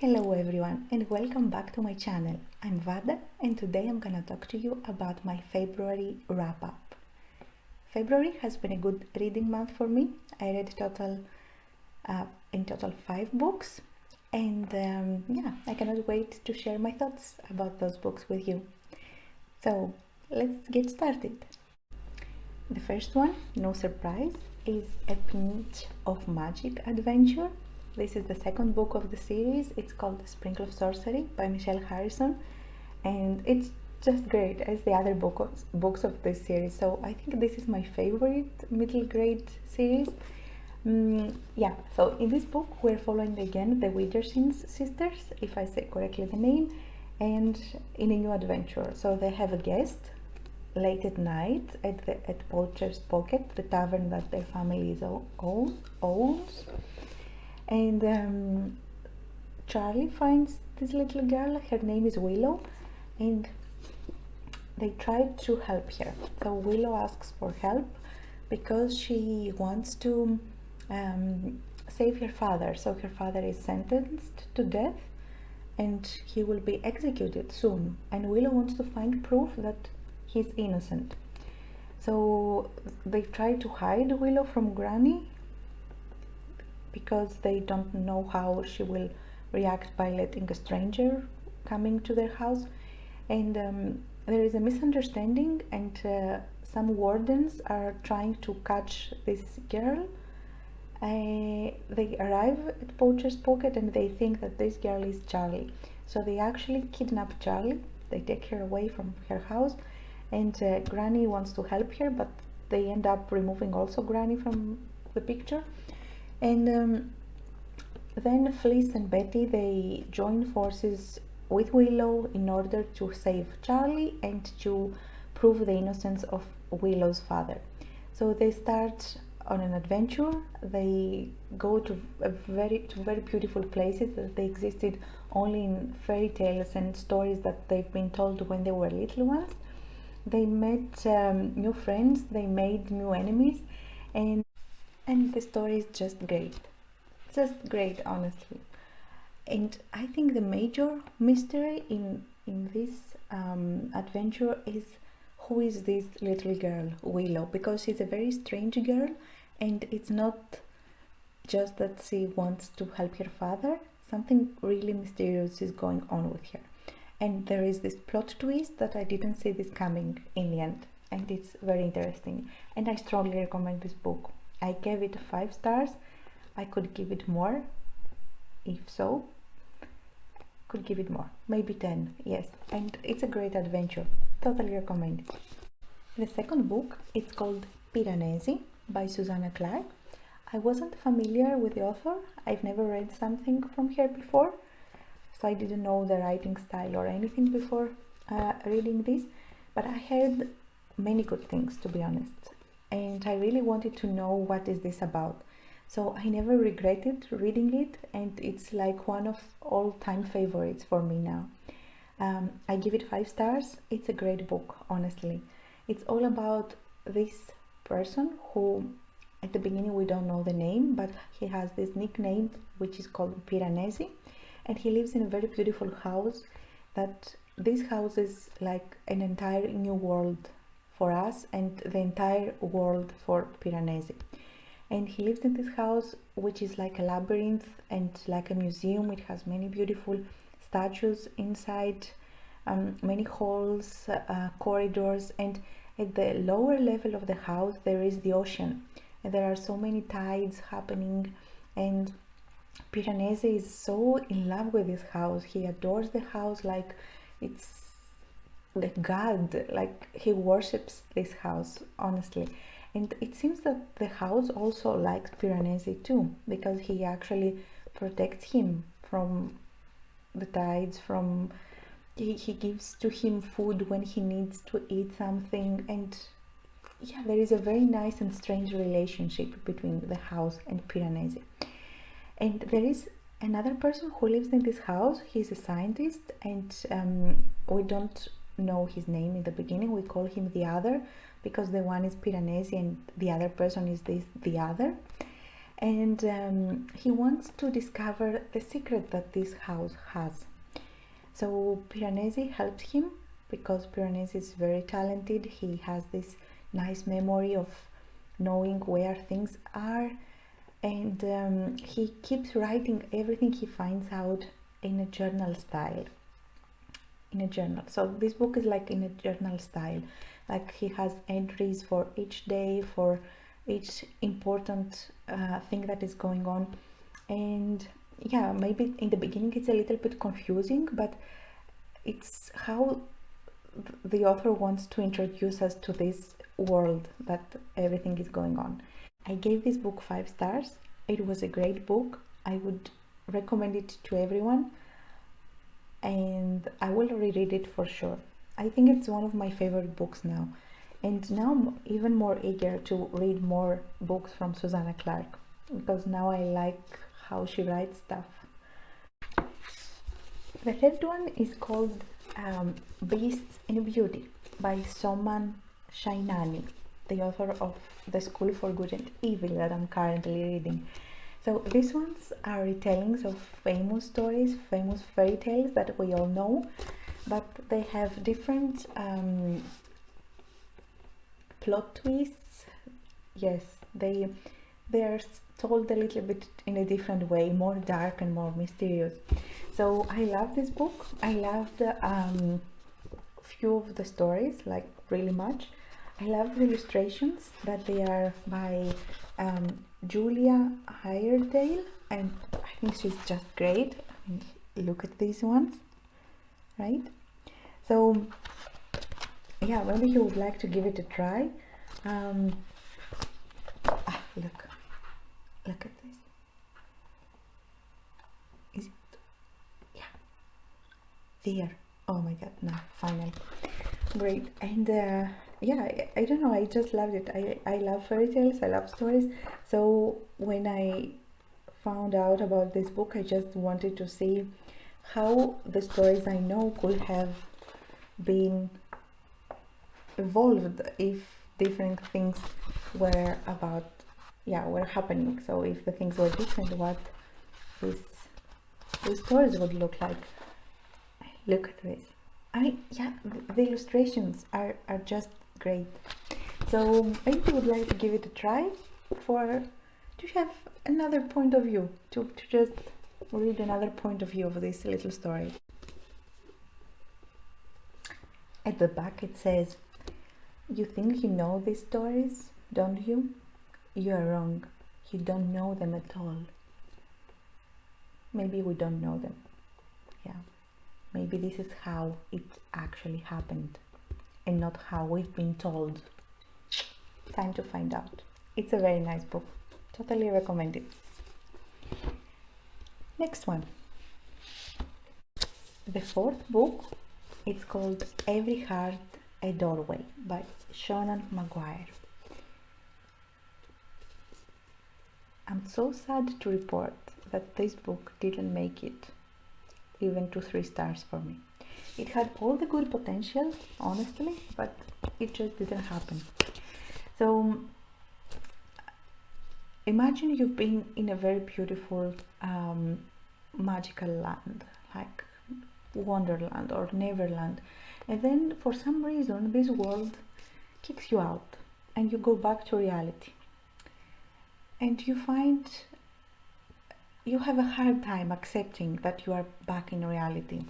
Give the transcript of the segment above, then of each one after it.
Hello everyone and welcome back to my channel. I'm Vada and today I'm gonna talk to you about my February wrap-up. February has been a good reading month for me. I read in total 5 books and I cannot wait to share my thoughts about those books with you. So let's get started. The first one, no surprise, is A Pinch of Magic Adventure. This is the second book of the series. It's called Sprinkle of Sorcery by Michelle Harrison, and it's just great as the other books of this series. So I think this is my favorite middle grade series. So in this book we're following again the Wittersins sisters, if I say correctly the name, and in a new adventure. So they have a guest late at night at Poacher's Pocket, the tavern that their family owns. And Charlie finds this little girl. Her name is Willow, and they try to help her. So Willow asks for help because she wants to save her father. So her father is sentenced to death and he will be executed soon, and Willow wants to find proof that he's innocent. So they try to hide Willow from Granny because they don't know how she will react by letting a stranger coming to their house. And there is a misunderstanding, and some wardens are trying to catch this girl. They arrive at Poacher's Pocket and they think that this girl is Charlie. So they actually kidnap Charlie. They take her away from her house, and Granny wants to help her, but they end up removing also Granny from the picture. And then Fliss and Betty, they join forces with Willow in order to save Charlie and to prove the innocence of Willow's father. So they start on an adventure. They go to very beautiful places that they existed only in fairy tales and stories that they've been told when they were little ones. They met new friends, they made new enemies, and the story is just great, honestly. And I think the major mystery in this adventure is who is this little girl, Willow, because she's a very strange girl, and it's not just that she wants to help her father. Something really mysterious is going on with her, and there is this plot twist that I didn't see this coming in the end, and it's very interesting, and I strongly recommend this book. I gave it 5 stars. I could give it more, if so. Could give it more, maybe 10, yes. And it's a great adventure. Totally recommend it. The second book, it's called Piranesi by Susanna Clarke. I wasn't familiar with the author. I've never read something from her before, so I didn't know the writing style or anything before reading this. But I heard many good things, to be honest, and I really wanted to know what is this about. So I never regretted reading it, and it's like one of all-time favorites for me now. I give it 5 stars. It's a great book, honestly. It's all about this person who, at the beginning we don't know the name, but he has this nickname which is called Piranesi, and he lives in a very beautiful house. That this house is like an entire new world for us and the entire world for Piranesi. And he lives in this house which is like a labyrinth and like a museum. It has many beautiful statues inside, many halls, corridors, and at the lower level of the house there is the ocean, and there are so many tides happening, and Piranesi is so in love with this house. He adores the house like it's the god, like he worships this house, honestly. And it seems that the house also likes Piranesi too, because he actually protects him from the tides, he gives to him food when he needs to eat something, and yeah, there is a very nice and strange relationship between the house and Piranesi. And there is another person who lives in this house. He's a scientist, and we don't know his name in the beginning. We call him the other because the one is Piranesi and the other person is the other. and he wants to discover the secret that this house has. So Piranesi helps him because Piranesi is very talented. He has this nice memory of knowing where things are, and he keeps writing everything he finds out in a journal style. In a journal. So this book is like in a journal style. Like he has entries for each day, for each important thing that is going on. And yeah, maybe in the beginning it's a little bit confusing, but it's how the author wants to introduce us to this world that everything is going on. I gave this book 5 stars. It was a great book. I would recommend it to everyone, and I will reread it for sure. I think it's one of my favorite books now, and now I'm even more eager to read more books from Susanna Clarke, because now I like how she writes stuff. The third one is called Beasts in Beauty by Soman Chainani, the author of The School for Good and Evil that I'm currently reading. So these ones are retellings of famous stories, famous fairy tales that we all know, but they have different plot twists. Yes, they are told a little bit in a different way, more dark and more mysterious. So I love this book. I loved few of the stories, like really much. I love the illustrations that they are by Julia Heyerdahl, and I think she's just great. I mean, look at these ones, right? So yeah, maybe you would like to give it a try. Look at this. Is it? Yeah, there. Oh my god, no, finally. Great. And yeah, I don't know, I just loved it. I love fairy tales, I love stories. So when I found out about this book, I just wanted to see how the stories I know could have been evolved if different things were were happening. So if the things were different, what these stories would look like. Look at this. The illustrations are just great. So maybe you would like to give it a try to have another point of view, to just read another point of view of this little story. At the back it says, "You think you know these stories, don't you? You are wrong. You don't know them at all." Maybe we don't know them. Yeah. Maybe this is how it actually happened and not how we've been told. Time to find out. It's a very nice book. Totally recommend it. Next one. The fourth book, it's called Every Heart a Doorway by Seanan McGuire. I'm so sad to report that this book didn't make it even to 3 stars for me. It had all the good potential, honestly, but it just didn't happen. So imagine you've been in a very beautiful magical land, like Wonderland or Neverland, and then for some reason this world kicks you out and you go back to reality, and you find you have a hard time accepting that you are back in reality.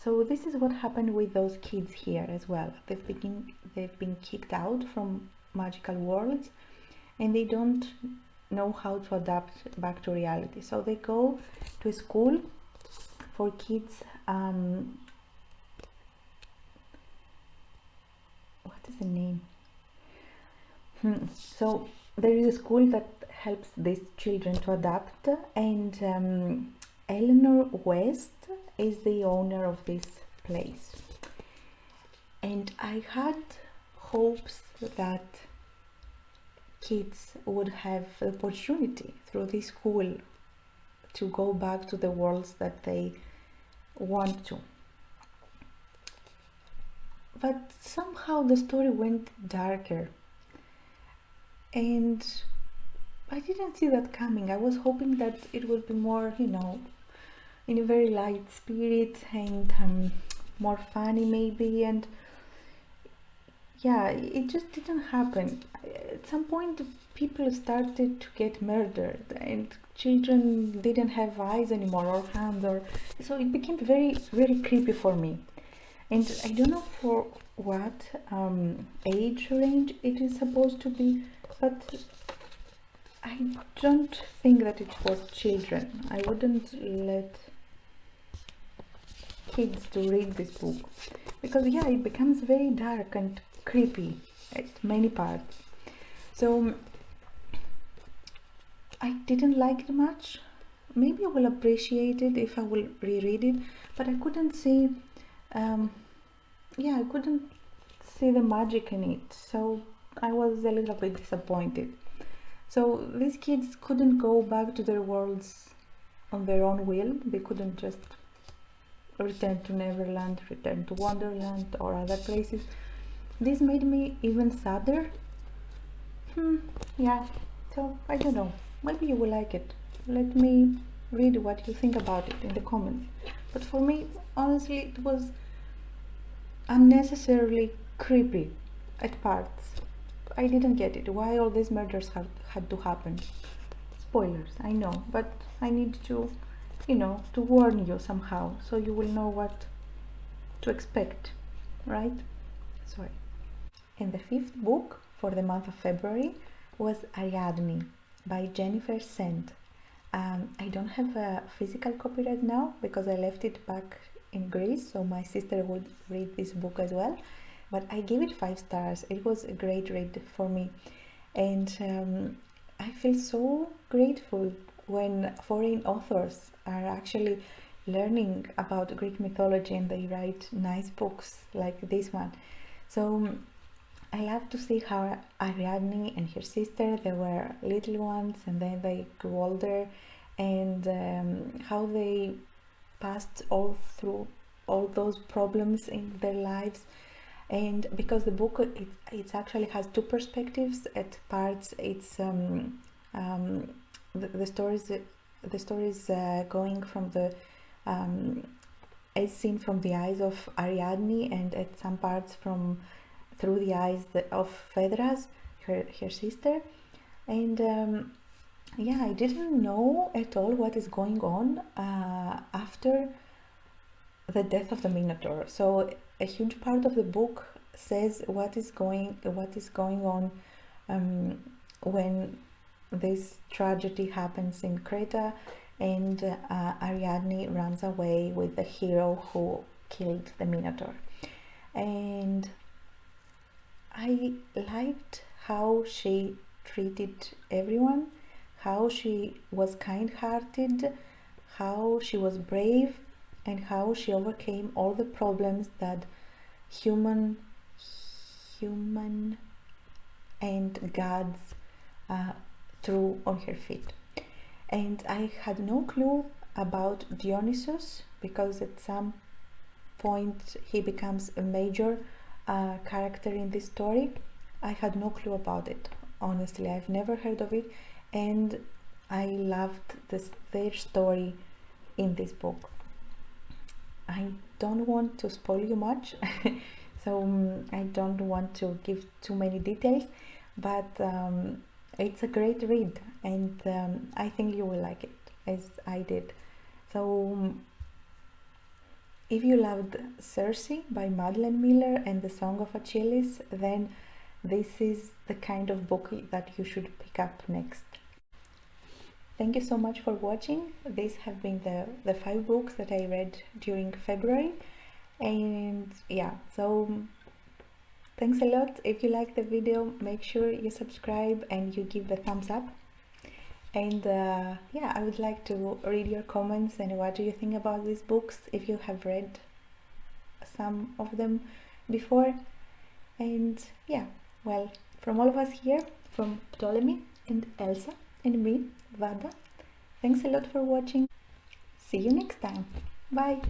So this is what happened with those kids here as well. They've been kicked out from magical worlds, and they don't know how to adapt back to reality. So they go to a school for kids. What is the name? So there is a school that helps these children to adapt, and Eleanor West is the owner of this place. And I had hopes that kids would have the opportunity through this school to go back to the worlds that they want to. But somehow the story went darker, and I didn't see that coming. I was hoping that it would be more, you know, in a very light spirit and more funny maybe, and yeah, it just didn't happen. At some point people started to get murdered and children didn't have eyes anymore or hands, or so it became very very creepy for me. And I don't know for what age range it is supposed to be, but I don't think that it's for children. I wouldn't let kids to read this book, because yeah, it becomes very dark and creepy at many parts. So I didn't like it much. Maybe I will appreciate it if I will reread it, but I couldn't see yeah, I couldn't see the magic in it, so I was a little bit disappointed. So these kids couldn't go back to their worlds on their own will. They couldn't just return to Neverland, return to Wonderland or other places. This made me even sadder. Yeah, so I don't know. Maybe you will like it. Let me read what you think about it in the comments. But for me, honestly, it was unnecessarily creepy at parts. I didn't get it. Why all these murders had to happen? Spoilers, I know, but I need to, you know, to warn you somehow, so you will know what to expect, right? Sorry. And the fifth book for the month of February was Ariadne by Jennifer Sent. I don't have a physical copy right now because I left it back in Greece, so my sister would read this book as well. But I gave it 5 stars. It was a great read for me, and I feel so grateful when foreign authors are actually learning about Greek mythology and they write nice books like this one. So I love to see how Ariadne and her sister, they were little ones and then they grew older, and how they passed all through all those problems in their lives. And because the book it actually has 2 perspectives. At parts it's the stories going from the as seen from the eyes of Ariadne, and at some parts from through the eyes of Phaedras, her sister. And yeah, I didn't know at all what is going on after the death of the Minotaur. So a huge part of the book says what is going on when this tragedy happens in Creta, and Ariadne runs away with the hero who killed the Minotaur. And I liked how she treated everyone, how she was kind-hearted, how she was brave, and how she overcame all the problems that human and gods threw on her feet. And I had no clue about Dionysus, because at some point he becomes a major character in this story. I had no clue about it, honestly. I've never heard of it, and I loved their story in this book. I don't want to spoil you much, so I don't want to give too many details, but it's a great read, and I think you will like it as I did. So if you loved Circe by Madeline Miller and The Song of Achilles, then this is the kind of book that you should pick up next. Thank you so much for watching. These have been the 5 books that I read during February, and yeah, so thanks a lot. If you like the video, make sure you subscribe and you give the thumbs up. And yeah, I would like to read your comments and what do you think about these books, if you have read some of them before. And yeah, well, from all of us here, from Ptolemy and Elsa and me, Vada, thanks a lot for watching. See you next time. Bye.